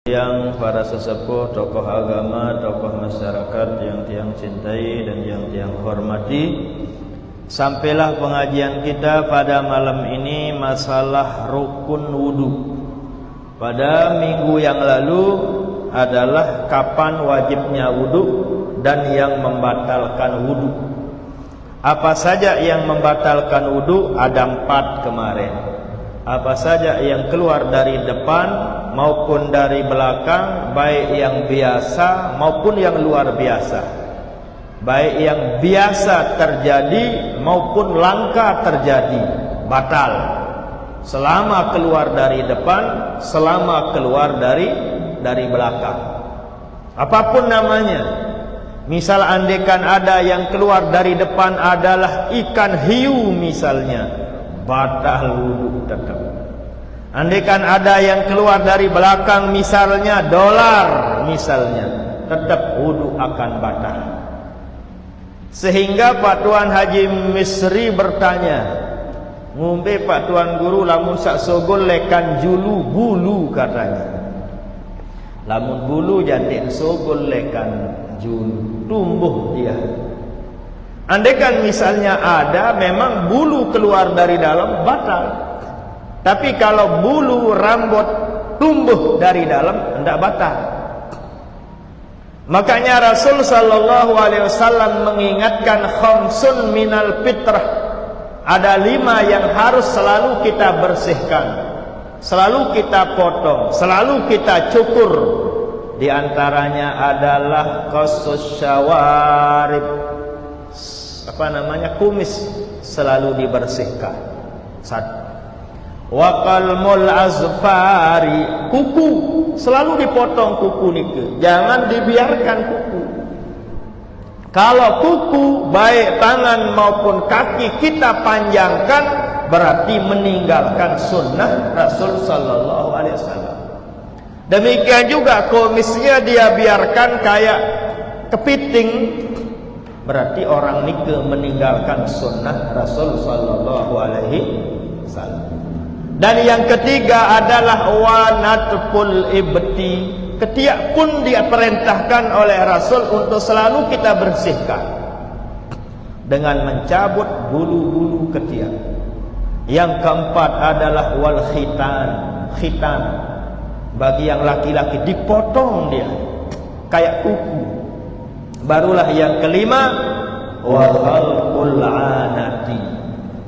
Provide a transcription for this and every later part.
Yang para sesepuh, tokoh agama, tokoh masyarakat yang tiang cintai dan yang tiang hormati, sampailah pengajian kita pada malam ini masalah rukun wudu. Pada minggu yang lalu adalah kapan wajibnya wudu dan yang membatalkan wudu. Apa saja yang membatalkan wudu? Ada 4 kemarin. Apa saja yang keluar dari depan maupun dari belakang, baik yang biasa maupun yang luar biasa, baik yang biasa terjadi maupun langka terjadi, batal selama keluar dari depan, selama keluar dari belakang, apapun namanya. Misal andekan ada yang keluar dari depan adalah ikan hiu misalnya, batal wudu tetap. Andaikan ada yang keluar dari belakang misalnya dolar misalnya, tetap wudu akan batal. Sehingga Pak Tuan Haji Misri bertanya, ngombe Pak Tuan Guru lamun sak sogol lekan julu bulu katanya. Lamun bulu jantik sogol lekan julu, tumbuh dia. Andaikan misalnya ada memang bulu keluar dari dalam, batal. Tapi kalau bulu rambut tumbuh dari dalam, tidak batal. Makanya Rasul sallallahu alaihi wasallam mengingatkan khamsun minal fitrah. Ada 5 yang harus selalu kita bersihkan, selalu kita potong, selalu kita cukur. Di antaranya adalah qasus syawarib, kumis selalu dibersihkan. 1. Wa qalmul azfari, kuku selalu dipotong, kuku nike, jangan dibiarkan kuku. Kalau kuku baik tangan maupun kaki kita panjangkan, berarti meninggalkan sunnah Rasul sallallahu alaihi wasallam. Demikian juga kumisnya dia biarkan kayak kepiting, berarti orang nike meninggalkan sunnah Rasul sallallahu alaihi wasallam. Dan yang ketiga adalah wanatful ibti, ketiak pun dia perintahkan oleh Rasul untuk selalu kita bersihkan dengan mencabut bulu-bulu ketiak. Yang keempat adalah wal khitan, khitan bagi yang laki-laki dipotong dia kayak kuku. Barulah yang kelima wa khalqul anati,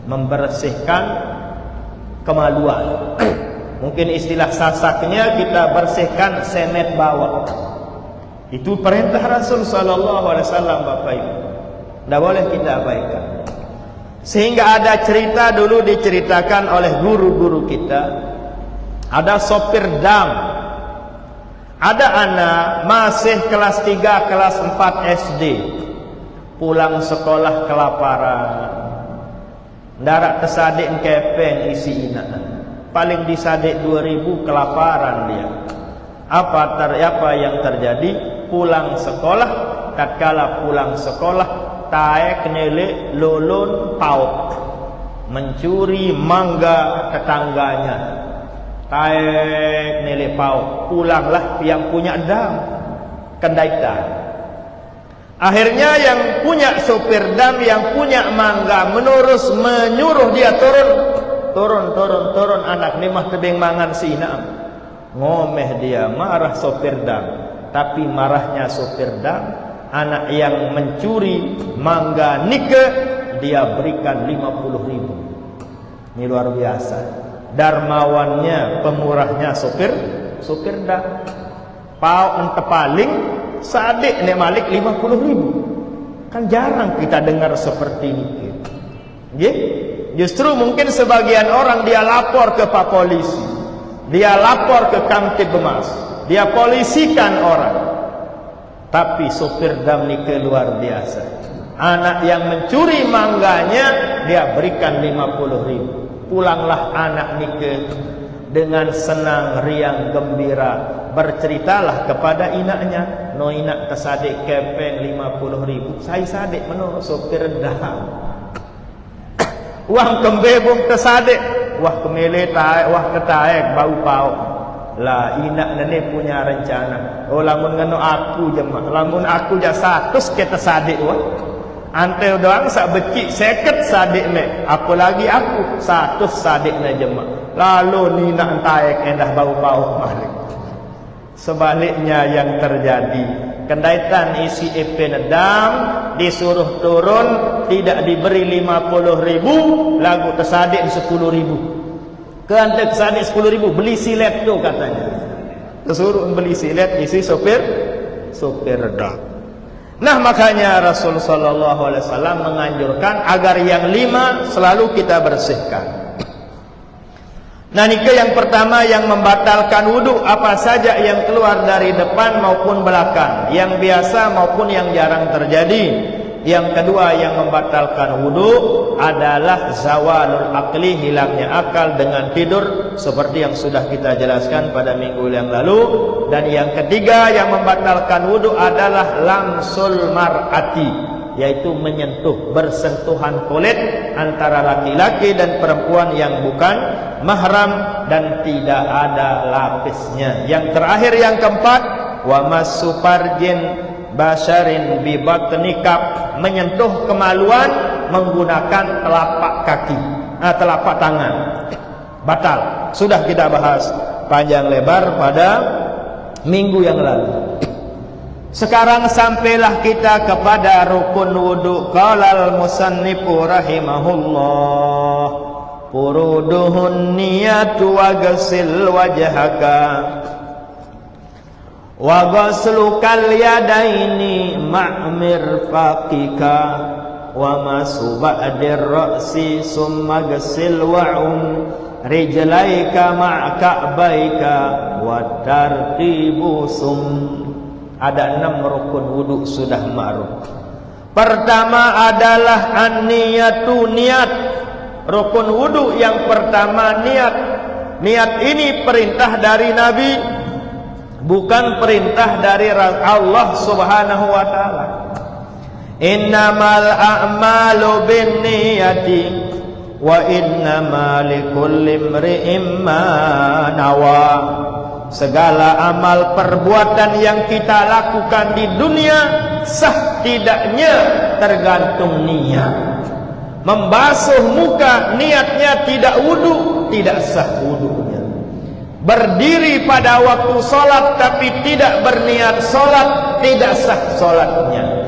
membersihkan kemaluan. Mungkin istilah sasaknya kita bersihkan senet bawah. Itu perintah Rasul sallallahu alaihi wasallam, Bapak Ibu. Tidak boleh kita abaikan. Sehingga ada cerita dulu diceritakan oleh guru-guru kita. Ada sopir dam. Ada anak masih kelas 3, kelas 4 SD. Pulang sekolah kelaparan. Darak tersadik kepen isi inaan. Paling disadik 2000, kelaparan dia. Apa yang terjadi? Pulang sekolah, tatkala pulang sekolah, taek nele lolon pauk, mencuri mangga tetangganya. Taek nele pauk, pulanglah yang punya dam, kendaita. Akhirnya yang punya sopir dam, yang punya mangga menyuruh dia turun anak ni mah tebing mangan sinam. Ngomeh dia, marah sopir dam. Tapi marahnya sopir dam, anak yang mencuri mangga nike dia berikan 50.000. Ini luar biasa. Darmawannya, pemurahnya sopir dam. Pau ente paling sadik nek malik 50.000. Kan jarang kita dengar seperti ini. Justru mungkin sebagian orang dia lapor ke Pak Polisi, dia lapor ke Kamtibmas, dia polisikan orang. Tapi sopir dam ni luar biasa. Anak yang mencuri mangganya dia berikan 50.000. Pulanglah anak ni dengan senang riang gembira, berceritalah kepada inaknya, no inak tersadik kepeng 50.000. Saya sadik menurut sopir dam. Wah kembebung tersadik, wah kemele taek, wah ketaek bau pau. Lah inak ni punya rencana. Oh lamun ngano aku jemaah. Lamun aku ja 100 kita sadik wah. Ante doang sak becik 50 sadik ni. Apalagi aku 100 sadik ni jemaah. Lalu ni nak taek endah bau-bau malik. Sebaliknya yang terjadi, kendaitan isi EP nedam disuruh turun, tidak diberi 50.000, lagu tersadik 10.000. Keantek sadik 10.000, beli silet tu katanya. Disuruh beli silet isi sopir dam. Nah makanya Rasul sallallahu alaihi wasallam menganjurkan agar yang 5 selalu kita bersihkan. Nah nikah yang pertama yang membatalkan wudu apa saja yang keluar dari depan maupun belakang, yang biasa maupun yang jarang terjadi. Yang kedua yang membatalkan wudu adalah zawalul akli, hilangnya akal dengan tidur seperti yang sudah kita jelaskan pada minggu yang lalu. Dan yang ketiga yang membatalkan wudu adalah lamsul mar'ati, yaitu menyentuh, bersentuhan kulit antara laki-laki dan perempuan yang bukan mahram dan tidak ada lapisnya. Yang terakhir yang keempat, wa massu farjin basharin bi batnikab, menyentuh kemaluan menggunakan telapak kaki, telapak tangan. Batal. Sudah kita bahas panjang lebar pada minggu yang lalu. Sekarang sampailah kita kepada rukun wudu. Qalal musannifu rahimahullah, furuduhun niyatu wa ghasil wajhaka wa ghaslukal yadaini ma'mir faqika wa masu ba'dir ra'si summa ghasil wa'um rijlaika ma'ka'baika wa tartibu sum. Ada 6 rukun wudu sudah ma'ruf. Pertama adalah an-niyatu, niat. Rukun wudu yang pertama niat. Niat ini perintah dari Nabi, bukan perintah dari Allah Subhanahu wa taala. Innamal a'malu binniyati wa innamal likulli imri'in ma nawa. Segala amal perbuatan yang kita lakukan di dunia sah tidaknya tergantung niat. Membasuh muka niatnya tidak wudu, tidak sah wudunya. Berdiri pada waktu solat tapi tidak berniat solat, tidak sah solatnya.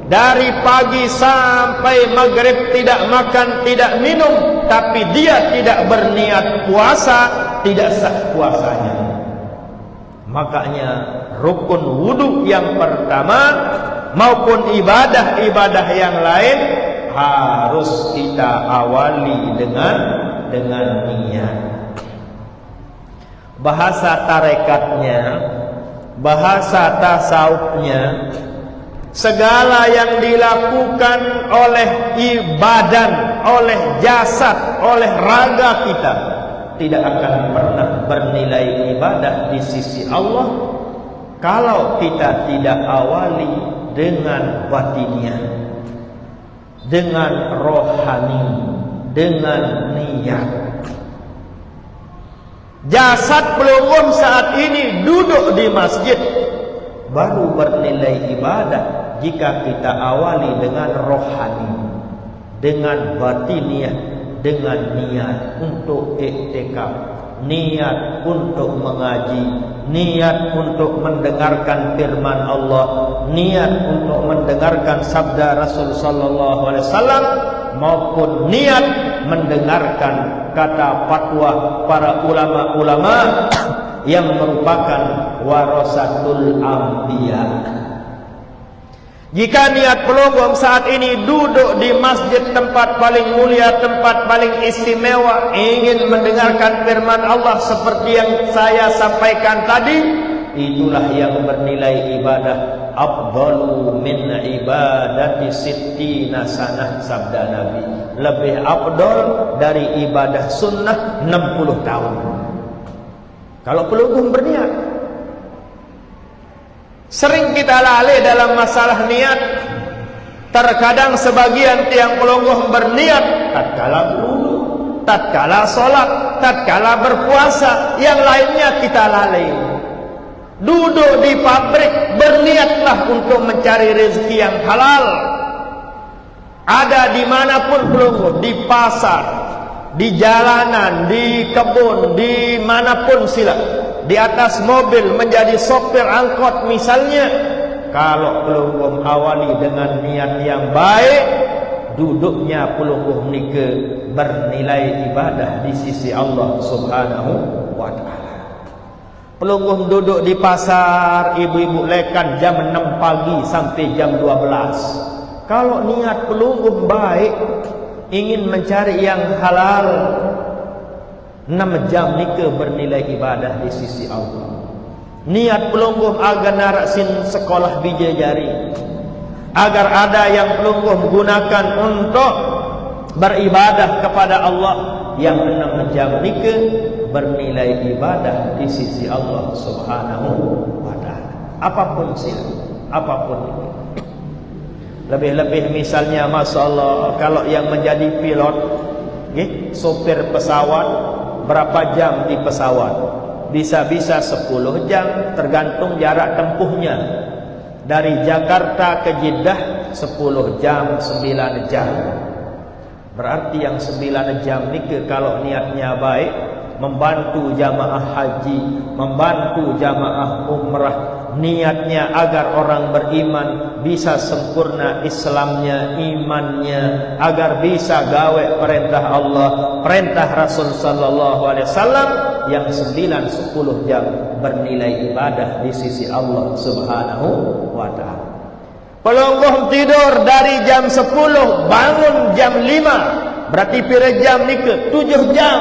Dari pagi sampai maghrib tidak makan, tidak minum, tapi dia tidak berniat puasa, tidak sah puasanya. Makanya rukun wudu yang pertama maupun ibadah-ibadah yang lain harus kita awali dengan niat. Bahasa tarekatnya, bahasa tasawufnya, segala yang dilakukan oleh ibadan, oleh jasad, oleh raga kita tidak akan pernah bernilai ibadah di sisi Allah kalau kita tidak awali dengan batinnya, dengan rohani, dengan niat. Jasad pelunggung saat ini duduk di masjid baru bernilai ibadah jika kita awali dengan rohani, dengan batiniah, dengan niat untuk iktikaf, niat untuk mengaji, niat untuk mendengarkan firman Allah, niat untuk mendengarkan sabda Rasul sallallahu alaihi wasallam, maupun niat mendengarkan kata fatwa para ulama-ulama yang merupakan warasatul anbiya. Jika niat pelunggung saat ini duduk di masjid, tempat paling mulia, tempat paling istimewa, ingin mendengarkan firman Allah seperti yang saya sampaikan tadi, itulah yang bernilai ibadah. Afdalu min ibadati sittina sanah, sabda Nabi. Lebih afdal dari ibadah sunnah 60 tahun. Kalau pelunggung berniat. Sering kita lalai dalam masalah niat. Terkadang sebagian tiang pelunggung berniat tatkala wudu, tatkala solat, tatkala berpuasa, yang lainnya kita lalai. Duduk di pabrik, berniatlah untuk mencari rezeki yang halal. Ada dimanapun pelungguh, di pasar, di jalanan, di kebun, di manapun sila, di atas mobil, menjadi sopir angkot misalnya. Kalau pelungguh awali dengan niat yang baik, duduknya pelungguh menika bernilai ibadah di sisi Allah Subhanahu wa ta'ala. Pelungguh duduk di pasar, ibu-ibu lekan jam 6 pagi sampai jam 12. Kalau niat pelungguh baik, ingin mencari yang halal, 6 jam nika bernilai ibadah di sisi Allah. Niat pelungguh agar naraksin sekolah bija jari, agar ada yang pelungguh gunakan untuk beribadah kepada Allah, yang 6 jam nika bernilai ibadah di sisi Allah Subhanahu wa ta'ala. Apapun sila, apapun itu. Lebih-lebih misalnya, Masya Allah, kalau yang menjadi pilot, sopir pesawat, berapa jam di pesawat? Bisa-bisa 10 jam, tergantung jarak tempuhnya. Dari Jakarta ke Jeddah 10 jam, 9 jam. Berarti yang 9 jam ini kalau niatnya baik, membantu jamaah haji, membantu jamaah umrah, niatnya agar orang beriman bisa sempurna Islamnya, imannya, agar bisa gawe perintah Allah, perintah Rasul sallallahu alaihi wasallam, yang 9-10 jam bernilai ibadah di sisi Allah Subhanahu wa ta'ala. Pelungguh tidur dari jam 10, bangun jam 5, berarti pira jam nika? 7 jam.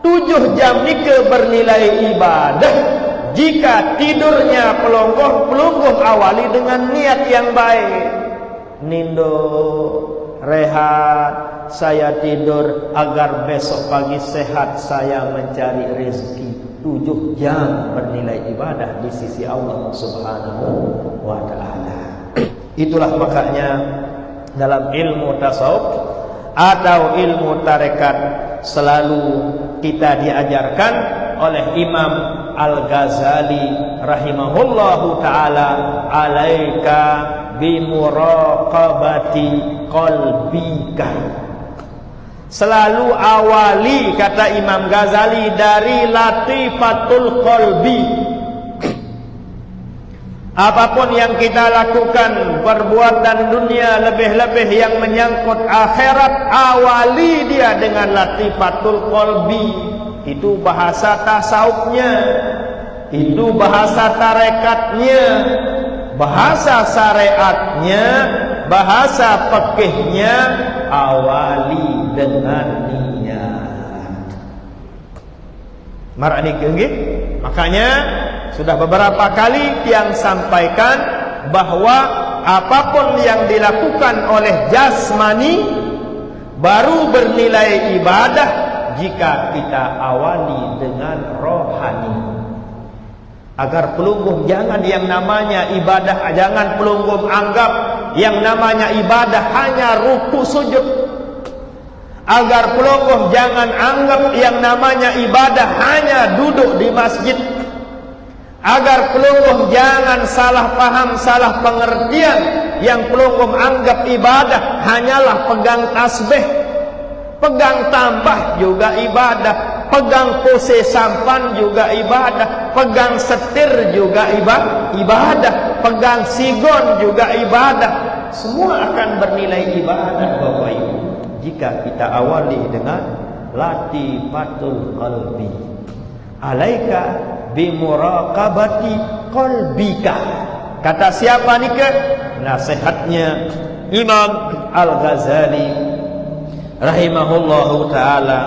7 jam nika bernilai ibadah jika tidurnya pelungguh awali dengan niat yang baik. Nindo, rehat, saya tidur agar besok pagi sehat, saya mencari rezeki. 7 jam bernilai ibadah di sisi Allah Subhanahu wa ta'ala. Itulah makanya dalam ilmu tasawuf atau ilmu tarekat selalu kita diajarkan oleh Imam Al-Ghazali rahimahullahu ta'ala, alaika bimuraqabati qalbika. Selalu awali, kata Imam Ghazali, dari latifatul qalbi. Apapun yang kita lakukan, perbuatan dunia, lebih-lebih yang menyangkut akhirat, awali dia dengan latifatul qalbi. Itu bahasa tasawufnya, itu bahasa tarekatnya, bahasa syariatnya, bahasa fikihnya, awali dengan niat. Marani kenggih. Makanya sudah beberapa kali yang sampaikan bahwa apapun yang dilakukan oleh jasmani baru bernilai ibadah jika kita awali dengan rohani. Agar pelungguh jangan yang namanya ibadah, jangan pelungguh anggap yang namanya ibadah hanya ruku sujud. Agar pelungguh jangan anggap yang namanya ibadah hanya duduk di masjid. Agar pelungguh jangan salah paham, salah pengertian, yang pelungguh anggap ibadah hanyalah pegang tasbih, pegang tambah juga ibadah, pegang pose sampan juga ibadah, pegang setir juga ibadah, pegang sigon juga ibadah. Semua akan bernilai ibadah Bapak Ibu jika kita awali dengan latifatul qalbi. Alaika bimuraqabati qalbika. Kata siapa nikah? Nasihatnya Imam Al-Ghazali rahimahullahu ta'ala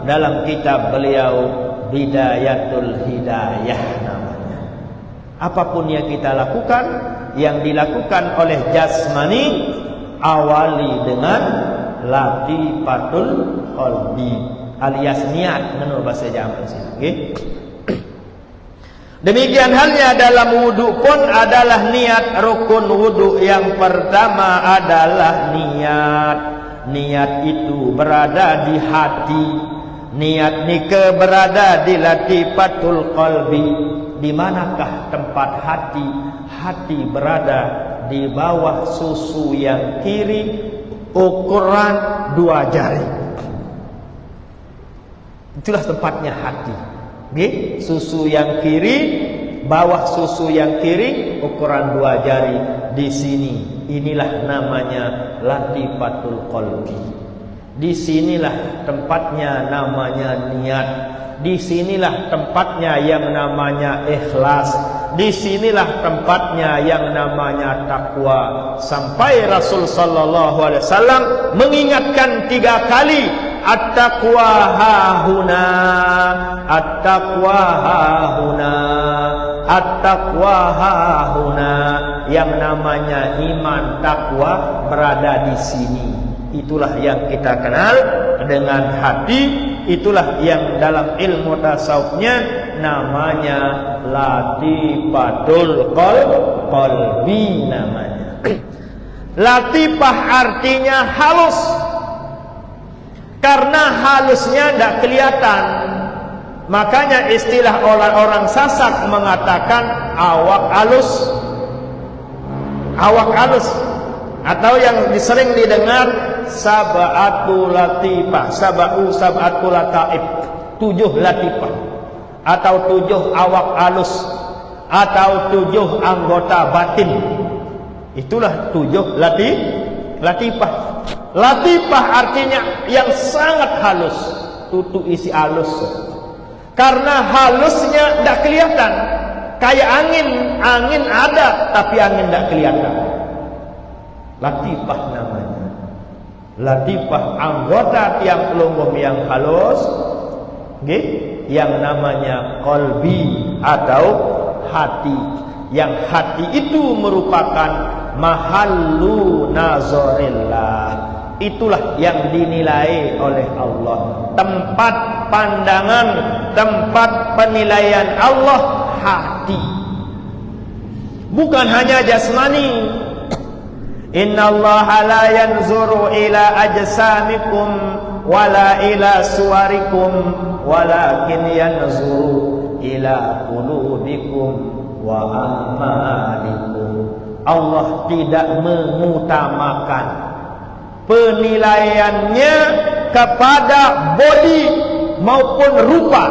dalam kitab beliau Bidayatul Hidayah namanya. Apapun yang kita lakukan, yang dilakukan oleh jasmani, awali dengan latifatul qalbi alias niat menurut bahasa Jawa sini. Okay? Demikian halnya dalam wudu pun adalah niat. Rukun wudu yang pertama adalah niat. niat itu berada di hati. Niat nikah berada di latifatul qalbi. Di manakah tempat hati? Hati berada di bawah susu yang kiri, ukuran 2 jari. Itulah tempatnya hati. Susu yang kiri, bawah susu yang kiri, ukuran 2 jari. Di sini, inilah namanya latifatul qalbi. Di sinilah tempatnya namanya niat. Di sinilah tempatnya yang namanya ikhlas. Di sinilah tempatnya yang namanya takwa. Sampai Rasul sallallahu alaihi wasallam mengingatkan 3 kali, at-taqwa hahuna, at-taqwa hahuna, at-taqwa hahuna. Yang namanya iman, takwa berada di sini. Itulah yang kita kenal dengan hati. Itulah yang dalam ilmu tasawufnya namanya latifatul qalbi namanya. Latifah artinya halus. Karena halusnya tidak kelihatan, makanya istilah orang Sasak mengatakan awak halus. Awak halus, atau yang sering didengar sab'atu latifah, sab'atu lataif, 7 latifah, atau 7 awak halus, atau 7 anggota batin. Itulah 7 latifah. Latifah artinya yang sangat halus, tutu isi halus. Karena halusnya tidak kelihatan. Kayak angin ada tapi angin tidak kelihatan. Latifah namanya. Latifah anggota tiang pelunggung yang halus, yang namanya qalbi atau hati. Yang hati itu merupakan mahallu nazarillah. Itulah yang dinilai oleh Allah. Tempat pandangan, tempat penilaian Allah, hati. Bukan hanya jasmani. Innallaha la yanzuru ila ajsamikum wala ila suwarikum walakin yanzuru ila qulubikum wa amalikum. Allah tidak mengutamakan penilaiannya kepada body maupun rupa.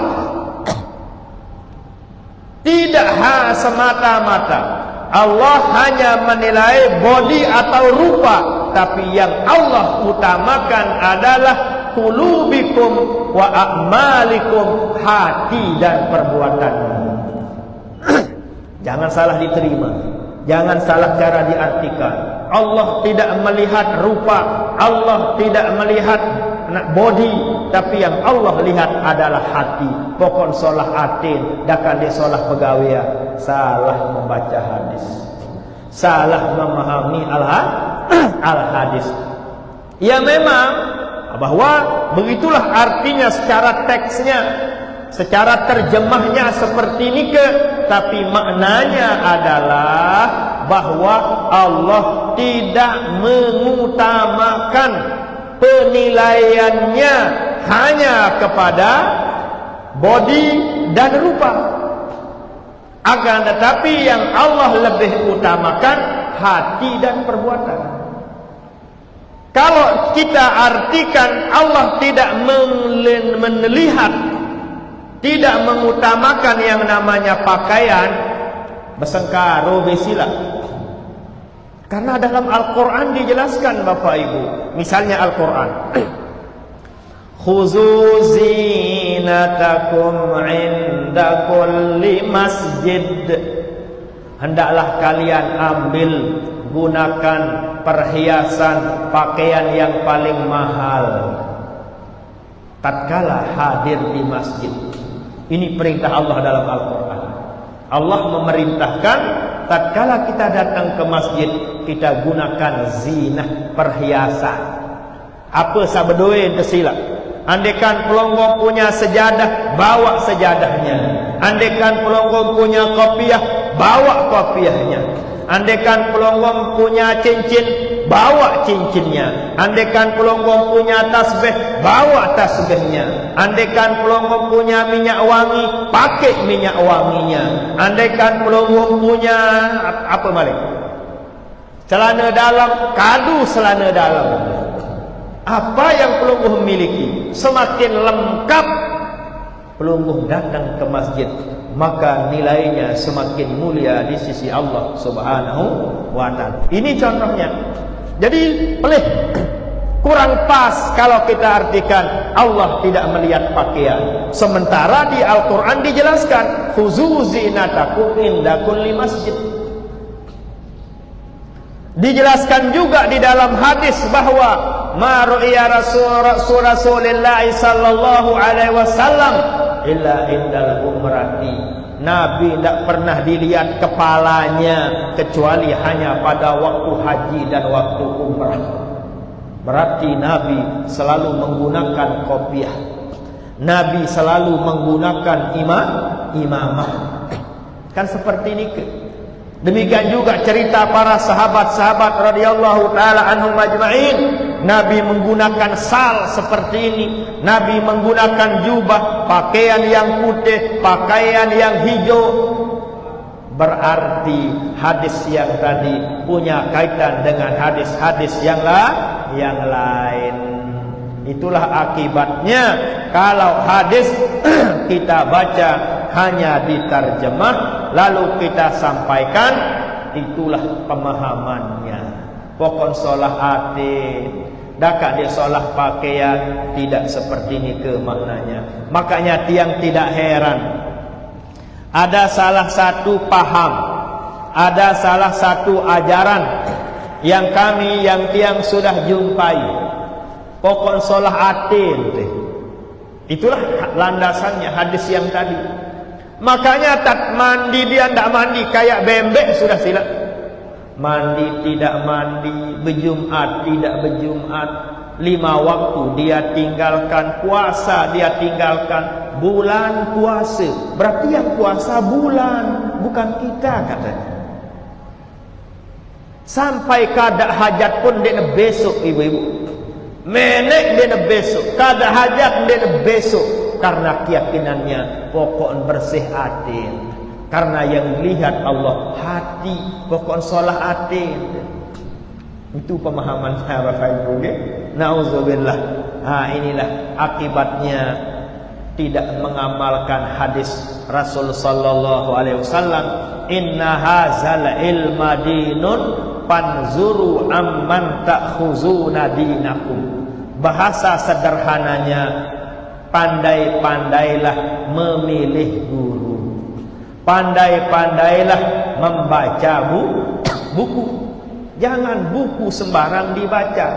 Tidak semata-mata Allah hanya menilai body atau rupa, tapi yang Allah utamakan adalah qulubikum wa a'malikum, hati dan perbuatanmu. Jangan salah diterima, jangan salah cara diartikan. Allah tidak melihat rupa, Allah tidak melihat body, tapi yang Allah lihat adalah hati. Pokon solah atin, dakan di solah pegawai. Salah membaca hadis, salah memahami al-hadis. Ya memang bahwa begitulah artinya secara teksnya, secara terjemahnya seperti nikah, tapi maknanya adalah bahwa Allah tidak mengutamakan penilaiannya hanya kepada body dan rupa. Akan tetapi yang Allah lebih utamakan hati dan perbuatan. Kalau kita artikan Allah tidak melihat, tidak mengutamakan yang namanya pakaian, besengkaro besila. Karena dalam Al-Quran dijelaskan Bapak Ibu. Misalnya Al-Quran, khuzu zinatakum inda kulli masjid. Hendaklah kalian ambil, gunakan perhiasan, pakaian yang paling mahal tatkala hadir di masjid. Ini perintah Allah dalam Al-Quran. Allah memerintahkan tatkala kita datang ke masjid, kita gunakan zinah, perhiasan. Apa sabedoe tersilap? Andaikan pelonggong punya sejadah, bawa sejadahnya. Andaikan pelonggong punya kopiah, bawa kopiahnya. Andaikan pelonggong punya cincin, bawa cincinnya. Andaikan pelonggong punya tasbih, bawa tasbihnya. Andaikan pelonggong punya minyak wangi, pakai minyak wanginya. Andaikan pelonggong punya apa balik? Celana dalam, kadu celana dalam. Apa yang pelungguh miliki, semakin lengkap pelungguh datang ke masjid, maka nilainya semakin mulia di sisi Allah Subhanahu wa ta'ala. Ini contohnya. Jadi pelih, kurang pas kalau kita artikan Allah tidak melihat pakaian. Sementara di Al-Quran dijelaskan, khuzu zinatakum inda kulli masjid. Dijelaskan juga di dalam hadis bahwa ma ru'iya Rasulullah sallallahu alaihi wasallam illa indal umrati. Nabi tidak pernah dilihat kepalanya kecuali hanya pada waktu haji dan waktu umrah. Berarti Nabi selalu menggunakan kopiah. Nabi selalu menggunakan imamah. Kan seperti ini ke? Demikian juga cerita para sahabat-sahabat radhiyallahu taala anhum ajma'in. Nabi menggunakan sal seperti ini. Nabi menggunakan jubah, pakaian yang putih, pakaian yang hijau. Berarti hadis yang tadi punya kaitan dengan hadis-hadis yang lain. Itulah akibatnya kalau hadis kita baca hanya diterjemah lalu kita sampaikan, itulah pemahamannya. Pokon solah hati, dakak dia solah pakaian, tidak seperti ini ke maknanya. Makanya tiang tidak heran, ada salah satu paham, ada salah satu ajaran yang kami yang tiang sudah jumpai. Pokon solah atin, itulah landasannya hadis yang tadi. Makanya tak mandi dia tidak mandi kayak bembek sudah silap. Mandi tidak mandi, berjumat tidak berjumat, 5 waktu dia tinggalkan, puasa dia tinggalkan, bulan puasa. Berarti yang puasa bulan, bukan kita katanya. Sampai kada hajat pun dia besok ibu-ibu. Menek dia besok, kada hajat dia besok, karena keyakinannya pokok bersih hati. Karena yang lihat Allah hati, pokok solah hati. Itu pemahaman saya Bapak Ibu. Nauzubillah. Inilah akibatnya tidak mengamalkan hadis Rasul sallallahu alaihi wasallam, inna hadzal ilma dinun panzuru amman ta'khuzuna dinakum. Bahasa sederhananya, pandai-pandailah memilih guru, pandai-pandailah membaca buku. Jangan buku sembarang dibaca,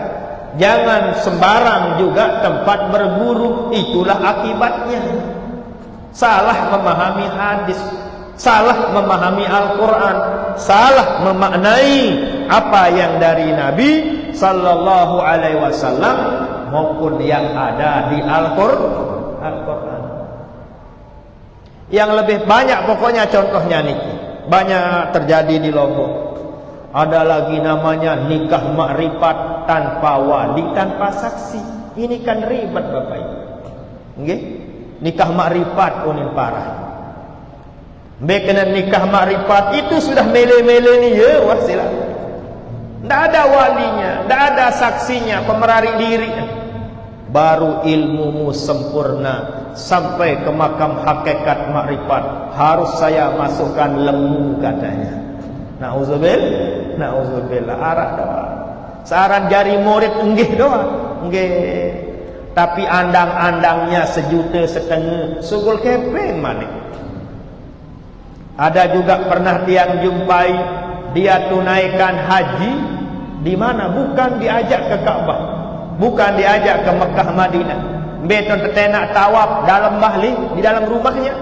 jangan sembarang juga tempat berguru. Itulah akibatnya. Salah memahami hadis, salah memahami Al-Quran, salah memaknai apa yang dari Nabi sallallahu alaihi wasallam maupun yang ada di Al-Quran. Yang lebih banyak pokoknya contohnya niki, banyak terjadi di Lombok. Ada lagi namanya nikah makrifat tanpa wali, tanpa saksi. Ini kan ribet Bapak Ibu. Nggih? Nikah makrifat unin parah. Bekena nikah makrifat itu sudah mele-mele ni ya wasilah. Tidak ada walinya, tidak ada saksinya, pemerari diri. Baru ilmumu sempurna sampai ke makam hakikat makrifat, harus saya masukkan lembu katanya. Nauzubillah, arak doa. Saran jari murid enggih doa, enggih. Tapi andang-andangnya 1,5 juta, sugul kepeng manik. Ada juga pernah tiang jumpai, dia tunaikan haji di mana? Bukan diajak ke Ka'bah, bukan diajak ke Mekah Madinah. Beton tetenak tawaf dalam mahli, di dalam rumahnya.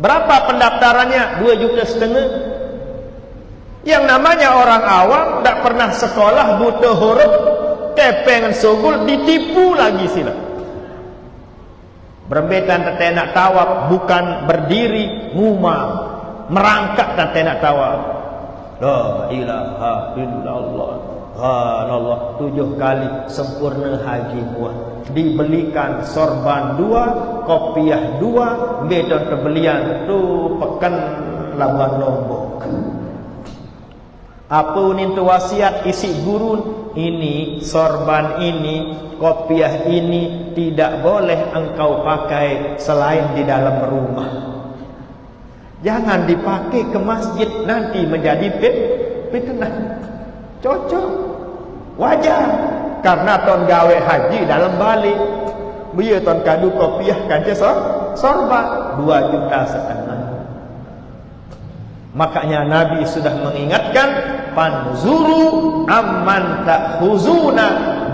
Berapa pendaftarannya? 2,5 juta. Yang namanya orang awam, tak pernah sekolah, buta huruf, kepengen sugul, ditipu lagi sila. Berbetan tetenak tawaf, bukan berdiri, ngumam, merangkak tetenak tawaf. La ilaha illallah. Allah 7 kali sempurna haji muat. Dibelikan sorban 2, kopiah 2, beton kebelian tu pekan lawan lombok. Apa unin tu wasiat isi gurun ini, sorban ini, kopiah ini tidak boleh engkau pakai selain di dalam rumah. Jangan dipakai ke masjid, nanti menjadi fitnah. Cocok, wajar, karena ton gawe haji dalam balik. Biar ton kadu kopiah kanca sorban 2,5 juta. Makanya Nabi sudah mengingatkan, panzuru amman ta'khuzuna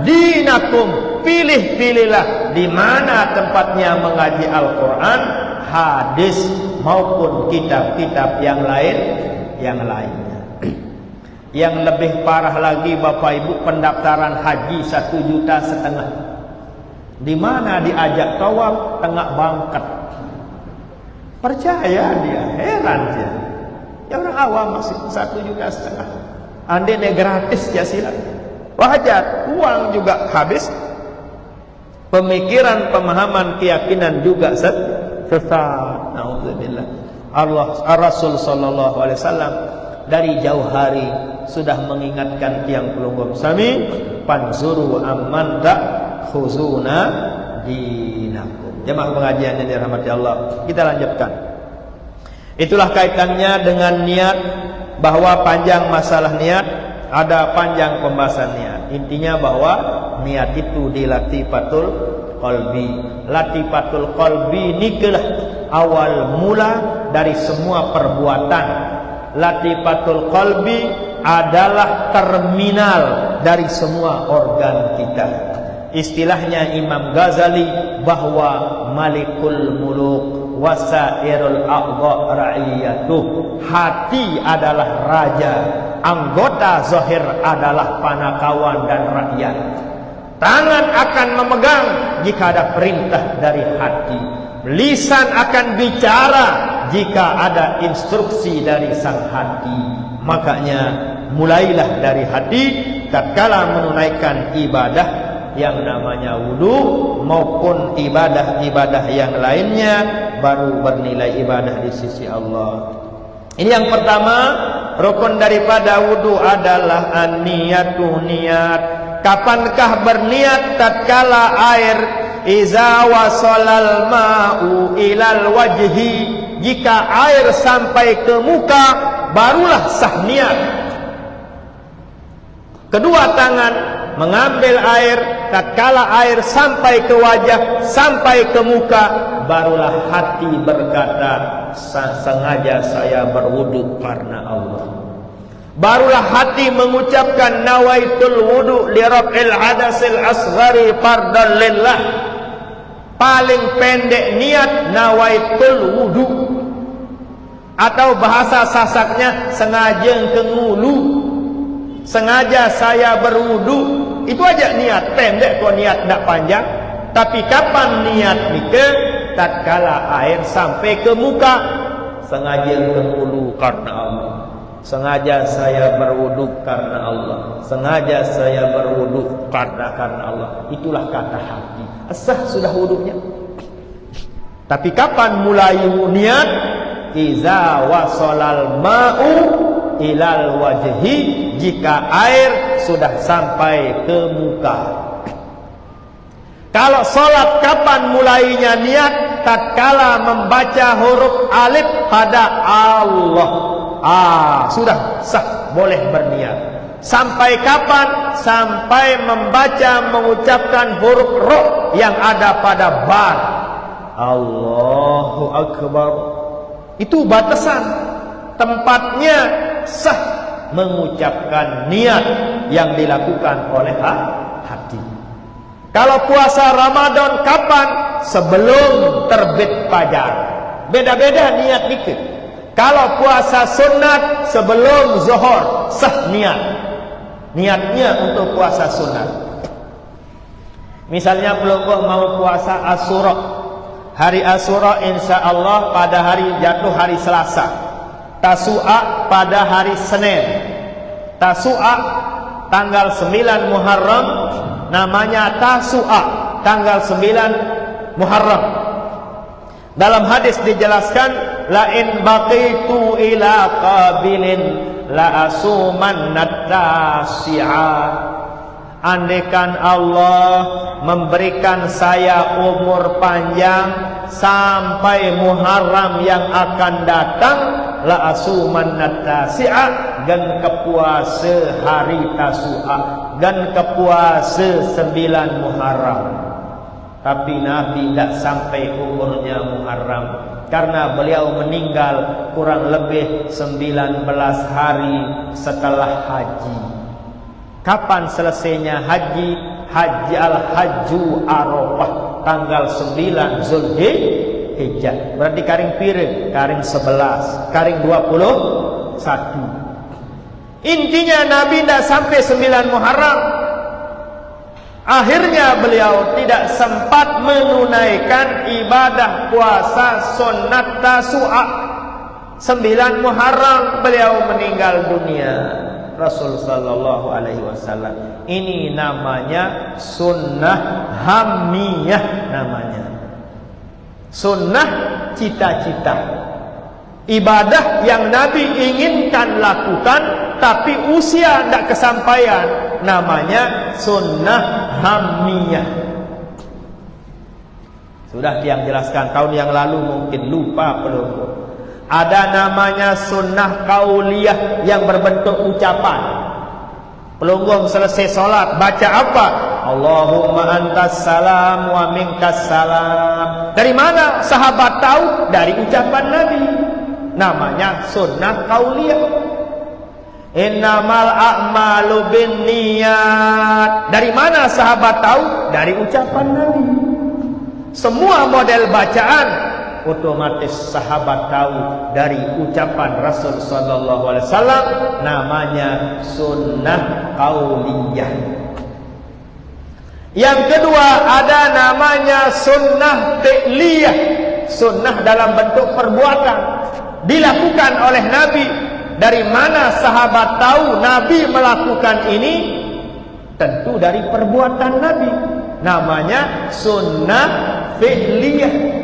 dinakum. Pilih-pilihlah di mana tempatnya mengaji Al-Quran, hadis maupun kitab-kitab yang lainnya. Yang lebih parah lagi Bapak Ibu, pendaftaran haji 1,5 juta. Di mana diajak tawaf tengah bangkat. Percaya dia, heran dia. Ya orang awam masih 1,5 juta. Andai gratis ya silat. Wajar, uang juga habis. Pemikiran, pemahaman, keyakinan juga sesat. Nauzubillah. Rasul sallallahu alaihi wasallam dari jauh hari sudah mengingatkan tiang pelunggup sami, panzuru amman ta'khuzuna dinakum. Jemaah pengajian yang dirahmati Allah, kita lanjutkan. Itulah kaitannya dengan niat, bahwa panjang masalah niat, ada panjang pembahasan niat. Intinya bahwa niat itu di latifatul qalbi. Latifatul qalbi nikalah awal mula dari semua perbuatan. Latifatul qalbi adalah terminal dari semua organ kita. Istilahnya Imam Ghazali bahwa Malikul Muluk wasairul a'dha ra'iyatuh. Hati adalah raja, anggota zahir adalah panakawan dan rakyat. Tangan akan memegang jika ada perintah dari hati. Lisan akan bicara jika ada instruksi dari sang hati. Makanya mulailah dari hati tatkala menunaikan ibadah yang namanya wudu maupun ibadah-ibadah yang lainnya, baru bernilai ibadah di sisi Allah. Ini yang pertama, rukun daripada wudu adalah an-niyatu, niat. Kapankah berniat? Tatkala air iza wasalal ma'u ilal wajhi, jika air sampai ke muka barulah sah niat. Kedua tangan mengambil air, tatkala air sampai ke wajah, sampai ke muka, barulah hati berkata, sengaja saya berwudu karena Allah. Barulah hati mengucapkan nawaitul wudu li raf'il hadasil asghari fardan lillah. Paling pendek niat nawaitul wudu, atau bahasa sasaknya sengaja kengulu. Sengaja saya berwudu, itu aja niat pendek, kok niat tidak panjang. Tapi kapan niat nikah? Tatkala air sampai ke muka, sengaja kengulu karena Allah. Sengaja saya berwudu karena Allah. Sengaja saya berwudu karena Allah. Itulah kata hati. Sah sudah wudunya. Tapi kapan mulai niat? Iza wasolal ma'u ilal wajhi, jika air sudah sampai ke muka. Kalau sholat kapan mulainya niat? Tatkala membaca huruf alif pada Allah. Sudah sah, boleh berniat. Sampai kapan? Sampai membaca, mengucapkan huruf ro yang ada pada ba. Allahu Akbar. Itu batasan. Tempatnya sah mengucapkan niat yang dilakukan oleh hati. Kalau puasa Ramadan kapan? Sebelum terbit fajar. Beda-beda niat dikit. Kalau puasa sunat sebelum zuhur, sah niat. Niatnya untuk puasa sunat. Misalnya pelungguh mau puasa Asyura. Hari Asyura insya Allah pada hari jatuh hari Selasa. Tasu'a pada hari Senin. Tasu'a tanggal 9 Muharram namanya Tasu'a, tanggal 9 Muharram. Dalam hadis dijelaskan, la in baqitu ila qabilin la asumannat tasi'a. Andaikan Allah memberikan saya umur panjang sampai Muharram yang akan datang, la asumannat tasi'a, gan kepuasa hari Tasu'a, gan kepuasa 9 Muharram. Tapi Nabi tidak sampai umurnya Muharram, karena beliau meninggal kurang lebih 19 hari setelah haji. Kapan selesainya haji? Haji al-hajju Arafah, tanggal 9 Zulhijjah. Berarti karing pire? Karing 11, karing 21. Intinya Nabi tidak sampai 9 Muharram. Akhirnya beliau tidak sempat menunaikan ibadah puasa sunnat Tasu'a. 9 Muharram beliau meninggal dunia. Rasul sallallahu alaihi wasallam. Ini namanya sunnah hamiyah namanya. Sunnah cita-cita. Ibadah yang Nabi inginkan lakukan tapi usia tidak kesampaian, namanya sunnah hamiyah. Sudah tiang jelaskan tahun yang lalu, mungkin lupa belum. Ada namanya sunnah kauliyah yang berbentuk ucapan. Pelunggung selesai solat baca apa? Allahumma antas salam wa minkas salam. Dari mana sahabat tahu? Dari ucapan Nabi. Namanya sunnah kauliyah. Innamal a'malu binniyat. Dari mana sahabat tahu? Dari ucapan Nabi. Semua model bacaan otomatis sahabat tahu dari ucapan Rasul sallallahu alaihi wasallam, namanya sunnah qauliyah. Yang kedua ada namanya sunnah fi'liyah, sunnah dalam bentuk perbuatan dilakukan oleh Nabi. Dari mana sahabat tahu Nabi melakukan ini? Tentu dari perbuatan Nabi, namanya sunnah fi'liyah.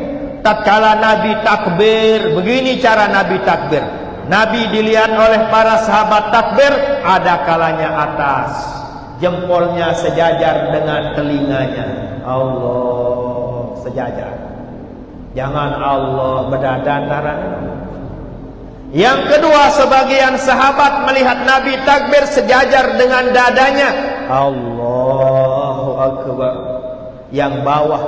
Tatkala Nabi takbir, begini cara Nabi takbir. Nabi dilihat oleh para sahabat takbir, ada kalanya atas, jempolnya sejajar dengan telinganya. Allah sejajar. Jangan Allah berada antara. Yang kedua, sebagian sahabat melihat Nabi takbir sejajar dengan dadanya. Allahu Akbar. Yang bawah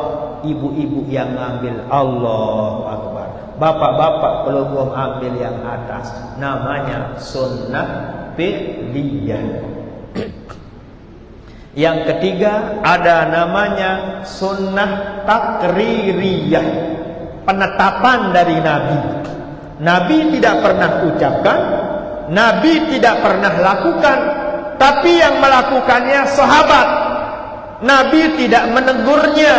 ibu-ibu yang ngambil Allahu Akbar. Bapak-bapak pelunggung ambil yang atas. Namanya sunnah fi'liyah. Yang ketiga ada namanya sunnah takririyah, penetapan dari Nabi. Nabi tidak pernah ucapkan, Nabi tidak pernah lakukan, tapi yang melakukannya sahabat. Nabi tidak menegurnya,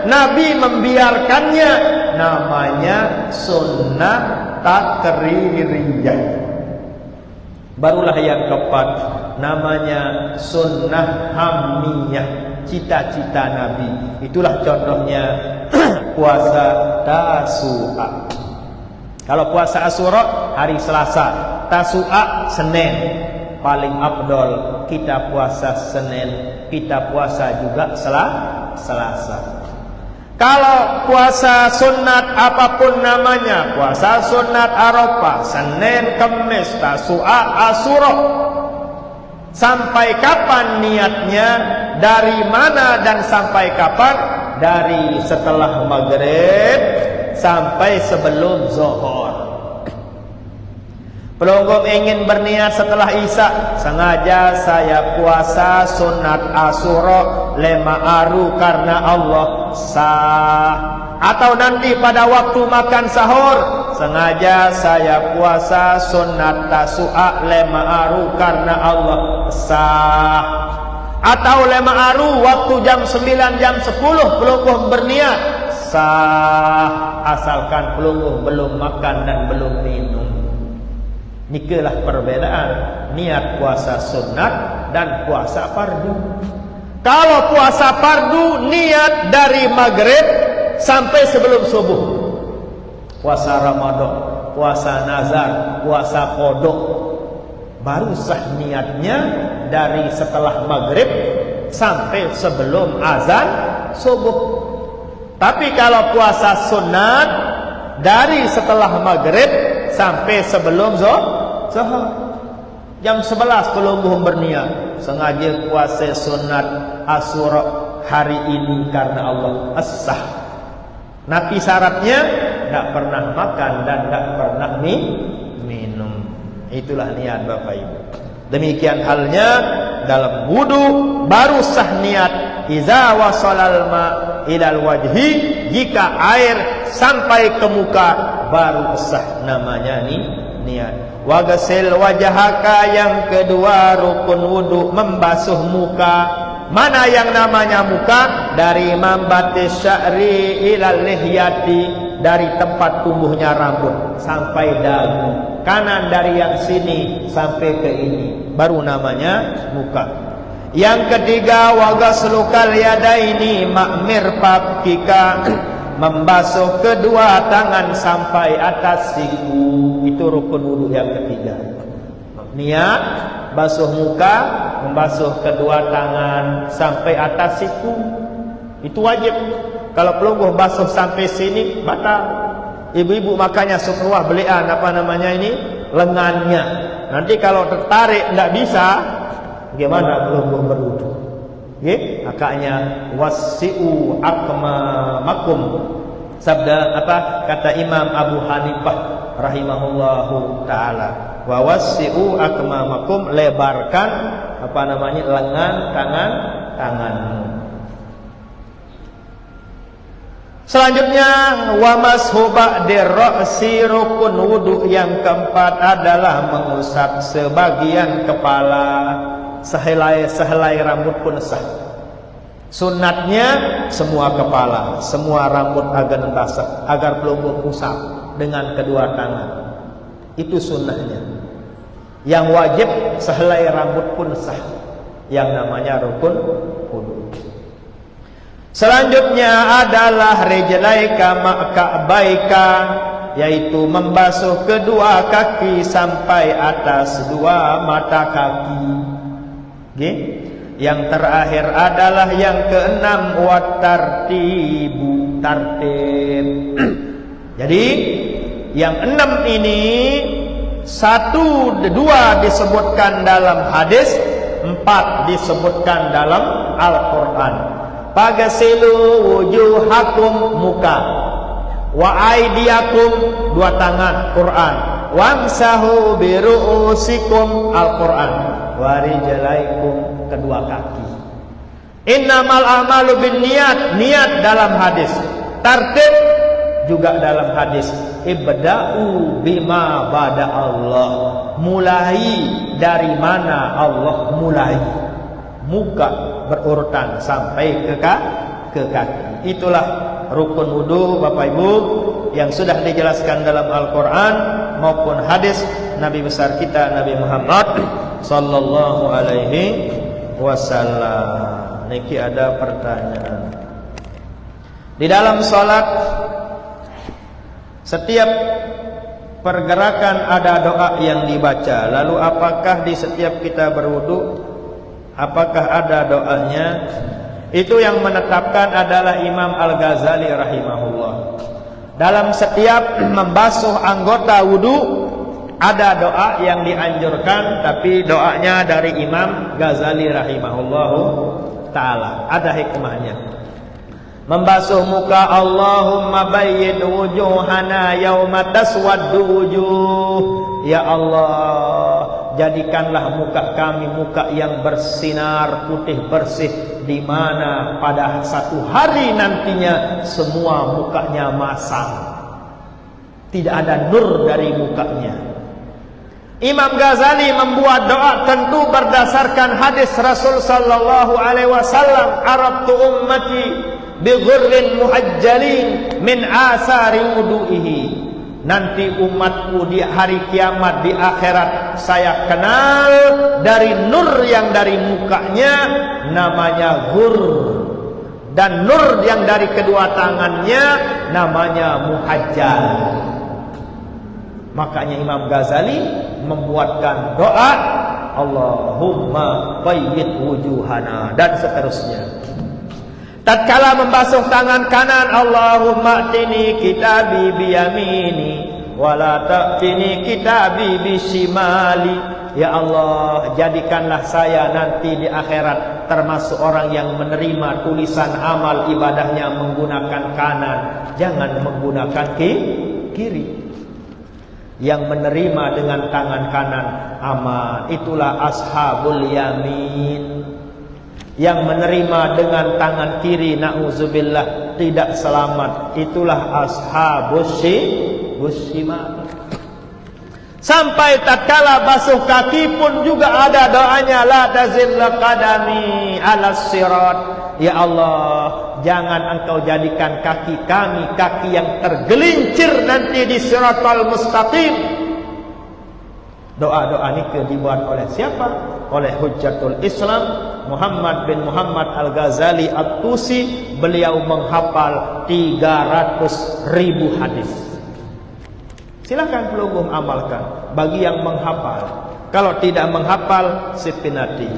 Nabi membiarkannya. Namanya sunnah takririyah. Barulah yang keempat, namanya sunnah hamiyah, cita-cita Nabi. Itulah contohnya puasa Tasu'a. Kalau puasa Asyura hari Selasa, Tasu'a Senin. Paling afdol kita puasa Senin, kita puasa juga Selasa. Kalau puasa sunat apapun namanya, puasa sunat Arafah, Senin, Kamis, Tasu'a, Asyura. Sampai kapan niatnya? Dari mana dan sampai kapan? Dari setelah maghrib sampai sebelum zuhur. Pelunggung ingin berniat setelah Isya, sengaja saya puasa sunat Asyura 5 hari karena Allah sah. Atau nanti pada waktu makan sahur, sengaja saya puasa sunat Tasu'a 5 hari karena Allah sah. Atau 5 hari waktu jam 9 jam 10 pelunggung berniat sah, asalkan pelunggung belum makan dan belum minum. Nikalah perbedaan niat puasa sunat dan puasa fardu. Kalau puasa fardu niat dari maghrib sampai sebelum subuh. Puasa Ramadan, puasa nazar, puasa qodok, baru sah niatnya dari setelah maghrib sampai sebelum azan subuh. Tapi kalau puasa sunat dari setelah maghrib sampai sebelum zuhur. Jam 11 belum berniat, sengaja puasa sunat Asyura hari ini karena Allah, as-sah. Nabi syaratnya tidak pernah makan dan tidak pernah minum. Itulah niat Bapak Ibu. Demikian halnya dalam wudu, baru sah niat iza wasalal ma ilal wajhi, jika air sampai ke muka baru sah namanya niat. Wa ghasil wajhaka, yang kedua rukun wudu membasuh muka. Mana yang namanya muka? Dari mambatis sya'ri ilal lihyati, dari tempat tumbuhnya rambut sampai dagu. Kanan dari yang sini sampai ke ini, baru namanya muka. Yang ketiga wa ghaslukal yadaini ma'mirfaq kika, membasuh kedua tangan sampai atas siku. Itu rukun wudu yang ketiga. Niat basuh muka, membasuh kedua tangan sampai atas siku, itu wajib. Kalau pelungguh basuh sampai sini batal. Ibu-ibu makanya suruh belian lengannya. Nanti kalau tertarik tidak bisa, gimana pelungguh berwudu? Makanya wasi'u akmamakum. Sabda apa? Kata Imam Abu Hanifah rahimahullahu taala. Wa wasi'u akmamakum, lebarkan lengan tanganmu. Selanjutnya wa mashu ba'dir ra'si, rukun wudu yang keempat adalah mengusap sebagian kepala. Sehelai rambut pun sah. Sunatnya semua kepala, semua rambut agar basah, agar pelungguh usap dengan kedua tangan. Itu sunnahnya. Yang wajib sehelai rambut pun sah, yang namanya rukun wudu. Selanjutnya adalah rijlaika ma'ka'baika, yaitu membasuh kedua kaki sampai atas dua mata kaki. Yang terakhir adalah yang keenam wat-tartibu, tartib. Jadi yang 6 ini 1, 2 disebutkan dalam hadis, 4 disebutkan dalam Al-Quran. Pagasilu wujuhakum, muka, wa aidiakum, 2 tangan, Quran, wamsahu biru'usikum, Al-Quran, wa rijlaikum, kedua kaki. Innamal a'malu binniyat, niat dalam hadis. Tartib juga dalam hadis. Ibda'u bima bada Allah, mulai dari mana Allah mulai. Muka berurutan sampai ke kaki. Itulah rukun wudu Bapak Ibu yang sudah dijelaskan dalam Al-Quran maupun hadis Nabi besar kita Nabi Muhammad sallallahu alaihi wasallam. Niki ada pertanyaan. Di dalam salat setiap pergerakan ada doa yang dibaca. Lalu apakah di setiap kita berwudu apakah ada doanya? Itu yang menetapkan adalah Imam Al-Ghazali rahimahullah. Dalam setiap membasuh anggota wudu ada doa yang dianjurkan, tapi doanya dari Imam Ghazali rahimahullahu ta'ala. Ada hikmahnya. Membasuh muka, Allahumma bayyid wujuhana yauma taswaddu wujuh. Ya Allah, jadikanlah muka kami muka yang bersinar putih bersih, di mana pada satu hari nantinya semua mukanya masam, tidak ada nur dari mukanya. Imam Ghazali membuat doa tentu berdasarkan hadis Rasul sallallahu alaihi wasallam, arabtu ummati bi ghurrin muhajjalin min asari wudu'ihi. nanti umatku di hari kiamat, di akhirat, saya kenal dari nur yang dari mukanya namanya Ghur, dan nur yang dari kedua tangannya namanya Muhajjal. Makanya Imam Ghazali membuatkan doa, Allahumma bayyid wujuhana, dan seterusnya. Tatkala membasuh tangan kanan, Allahumma atini kitabi biyamini wala ta'tini kitabi bisimali. Ya Allah, jadikanlah saya nanti di akhirat termasuk orang yang menerima tulisan amal ibadahnya menggunakan kanan, jangan menggunakan kiri. Yang menerima dengan tangan kanan aman, itulah ashabul yamin. Yang menerima dengan tangan kiri, na'udzubillah, tidak selamat, itulah ashabus shimal. Sampai tatkala basuh kaki pun juga ada doanya, la tazilla qadami alas sirat. Ya Allah, jangan engkau jadikan kaki kami kaki yang tergelincir nanti di siratal mustaqim. Doa-doa ini dibuat oleh siapa? Oleh Hujjatul Islam Muhammad bin Muhammad Al-Ghazali At-Tusi. Beliau menghafal 300.000 hadis. Silakan pelugum amalkan bagi yang menghafal. Kalau tidak menghafal, sepinati,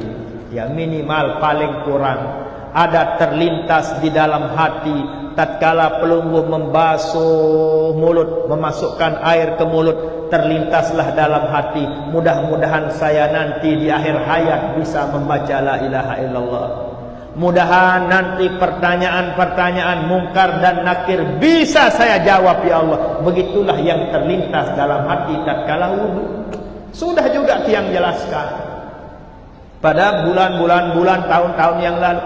ya minimal paling kurang ada terlintas di dalam hati tatkala pelungguh membasuh mulut, memasukkan air ke mulut, terlintaslah dalam hati, mudah-mudahan saya nanti di akhir hayat bisa membaca la ilaha illallah. Mudahan nanti pertanyaan-pertanyaan mungkar dan nakir bisa saya jawab, ya Allah. Begitulah yang terlintas dalam hati tatkala wudu. Sudah juga tiang jelaskan pada bulan-bulan, tahun-tahun yang lalu.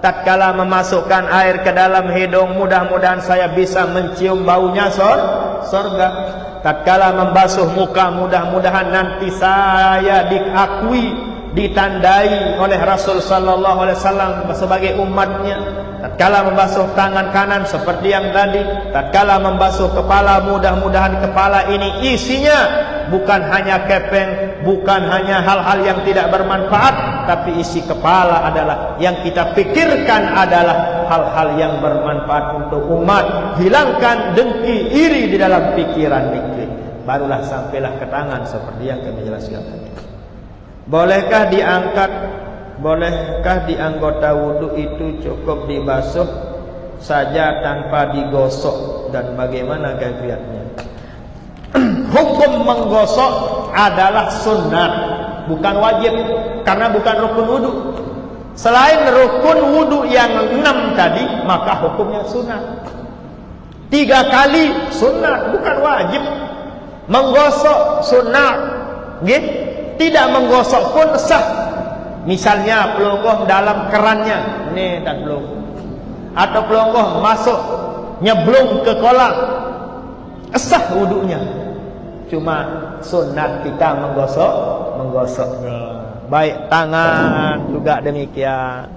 Tatkala memasukkan air ke dalam hidung, mudah-mudahan saya bisa mencium baunya surga. Tatkala membasuh muka, mudah-mudahan nanti saya diakui, ditandai oleh Rasul sallallahu alaihi wasallam sebagai umatnya. Tatkala membasuh tangan kanan seperti yang tadi. Tatkala membasuh kepala, mudah-mudahan kepala ini isinya bukan hanya kepeng, bukan hanya hal-hal yang tidak bermanfaat, tapi isi kepala adalah yang kita pikirkan adalah hal-hal yang bermanfaat untuk umat. Hilangkan dengki, iri di dalam pikiran kita. Barulah sampailah ke tangan seperti yang kami jelaskan tadi. Bolehkah di anggota wudu itu cukup dibasuh saja tanpa digosok, dan bagaimana kaifiatnya? Hukum menggosok adalah sunnah, bukan wajib, karena bukan rukun wudu. Selain rukun wudu yang 6 tadi, maka hukumnya sunnah. 3 kali sunnah, bukan wajib. Menggosok sunnah, tidak menggosok pun sah. Misalnya pelungguh dalam kerannya, ini tak pelungguh, atau pelungguh masuk nyeblung ke kolam, sah wudunya. Cuma sunat kita menggosoknya. Baik tangan juga demikian.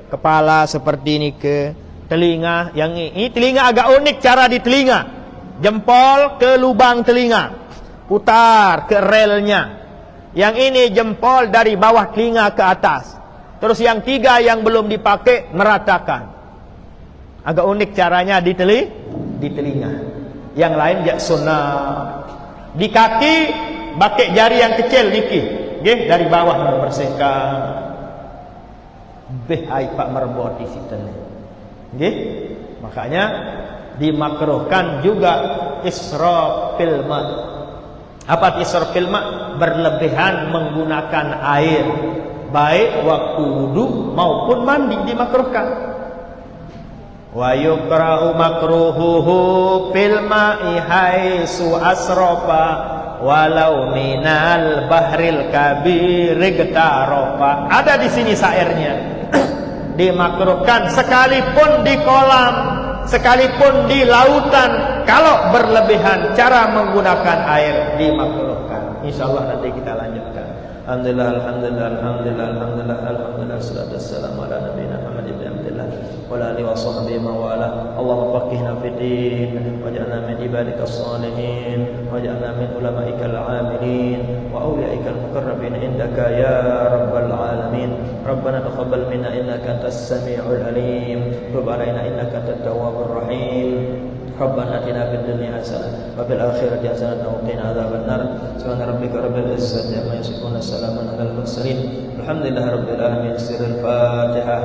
Kepala seperti ini, ke telinga. Yang ini telinga agak unik cara di telinga. Jempol ke lubang telinga, putar ke relnya. Yang ini jempol dari bawah telinga ke atas. Terus yang 3 yang belum dipakai meratakan. Agak unik caranya di telinga. Yang lain ya sunnah. Di kaki pakai jari yang kecil niki, dari bawah membersihkan. Behai Pak merboti sitene. Makanya dimakruhkan juga israfil ma. Apa israfil ma? Berlebihan menggunakan air, baik waktu wudu maupun mandi dimakruhkan. Wa yukrahu makruhuhu fil ma'i haitsu asrafa walau minal bahril kabir igtarofa. Ada di sini syairnya. Dimakruhkan sekalipun di kolam, sekalipun di lautan, kalau berlebihan cara menggunakan air dimakruhkan. Insyaallah nanti kita lanjutkan. Alhamdulillah. Salatu wassalamu ala nabiyina Muhammad ibn Abdillah wa ala alihi wa sahbihi wa wala. Allahumma faqihna fid din waj'alna min ibadikas salihin waj'alna min ulama'ikal 'amilin wa awliyaikal muqarrabin indaka ya rabbal alamin. Rabbana taqabbal minna innaka antas samiul alim. Tub 'alaina innaka antat tawwabur rahim. Rabbana atina fid dunya hasanah wa fil akhirati hasanah wa qina adzabannar. Subhana rabbika rabbil izzati amma yasifun, salamun alal mursalin. Alhamdulillahi rabbil alamin. Sirrul Fatihah.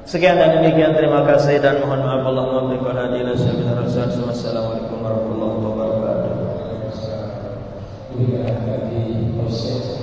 Sekian dan demikian, terima kasih dan mohon maaf. Allahumma berikan hadiah sabil rasul. Wassalamualaikum warahmatullahi wabarakatuh. Terima kasih.